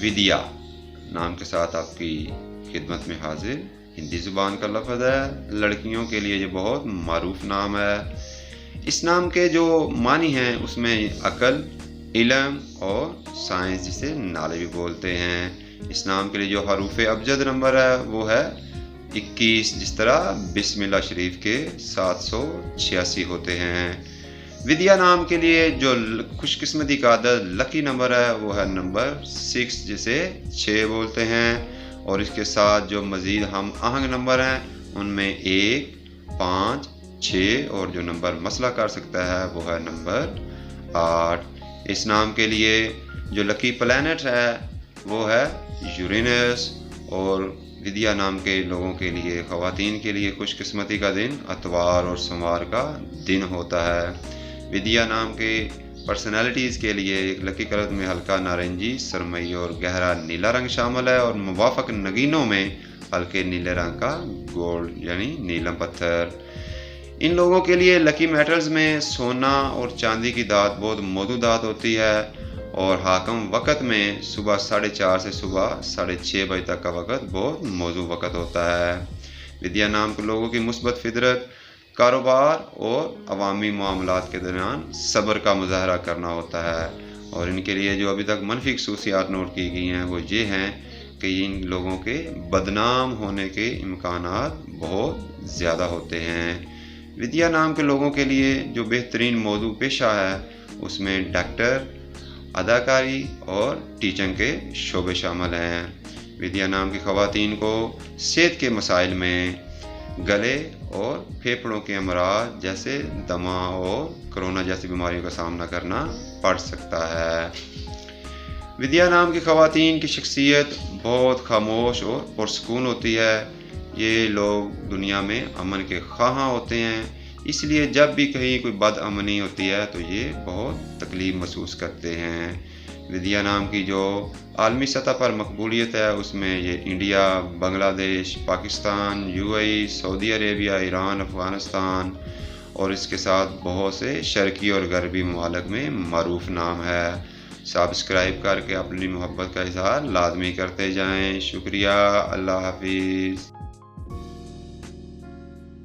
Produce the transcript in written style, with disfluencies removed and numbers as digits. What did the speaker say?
विद्या नाम के साथ आपकी खिदमत में हाजिर। हिंदी ज़ुबान का लफ्ज़ है, लड़कियों के लिए ये बहुत मारूफ नाम है। इस नाम के जो मानी हैं उसमें अकल, इल्म और साइंस, जिसे नाले भी बोलते हैं। इस नाम के लिए जो हरूफ अबजद नंबर है वो है 21, जिस तरह बिस्मिल्लाह शरीफ के 786 होते हैं। विद्या नाम के लिए जो खुशकिस्मती का अदद लकी नंबर है वो है नंबर 6, जिसे 6 बोलते हैं। और इसके साथ जो मज़ीद हम आहंग नंबर हैं उनमें 1, 5, 6 और जो नंबर मसला कर सकता है वो है नंबर 8। इस नाम के लिए जो लकी प्लैनेट है वो है यूरेनस। और विद्या नाम के लोगों के लिए, ख़वातीन के लिए खुशकिस्मती का दिन अतवार और सोमवार का दिन होता है। विद्या नाम के पर्सनालिटीज़ के लिए लकी कलर में हल्का नारंगी, सरमई और गहरा नीला रंग शामिल है। और मुवाफ़क नगीनों में हल्के नीले रंग का गोल्ड यानी नीलम पत्थर। इन लोगों के लिए लकी मेटल्स में सोना और चांदी की धात बहुत मौजूद धात होती है। और हाकम वक़्त में सुबह 4:30 से सुबह 6:30 बजे तक का वक़्त बहुत मौजूद वक़्त होता है। विद्या नाम के लोगों की मुस्बत फितरत कारोबार और अवामी मामलात के दौरान सब्र का मुजाहरा करना होता है। और इनके लिए जो अभी तक मनफी खसूसियात नोट की गई हैं वो ये हैं कि इन लोगों के बदनाम होने के इम्कानात बहुत ज़्यादा होते हैं। विद्या नाम के लोगों के लिए जो बेहतरीन मौजू पेशा है उसमें डॉक्टर, अदाकारी और टीचिंग के शोबे शामिल हैं। विद्या नाम की ख़वातीन को सेहत के मसाइल में गले और फेफड़ों के अमराज जैसे दमा और कोरोना जैसी बीमारियों का सामना करना पड़ सकता है। विद्या नाम की ख़वातीन की शख्सियत बहुत खामोश और पुरसकून होती है। ये लोग दुनिया में अमन के ख्वाहां होते हैं, इसलिए जब भी कहीं कोई बदअमनी होती है तो ये बहुत तकलीफ महसूस करते हैं। विद्या नाम की जो आलमी सतह पर मकबूलियत है उसमें ये India, Bangladesh, Pakistan, UAE, Saudi Arabia, Iran, Afghanistan और इसके साथ बहुत से शर्की और गरबी ममालिक में मरूफ नाम है। सब्सक्राइब करके अपनी मोहब्बत का इजहार लाजमी करते जाएं। शुक्रिया। अल्लाह हाफिज़।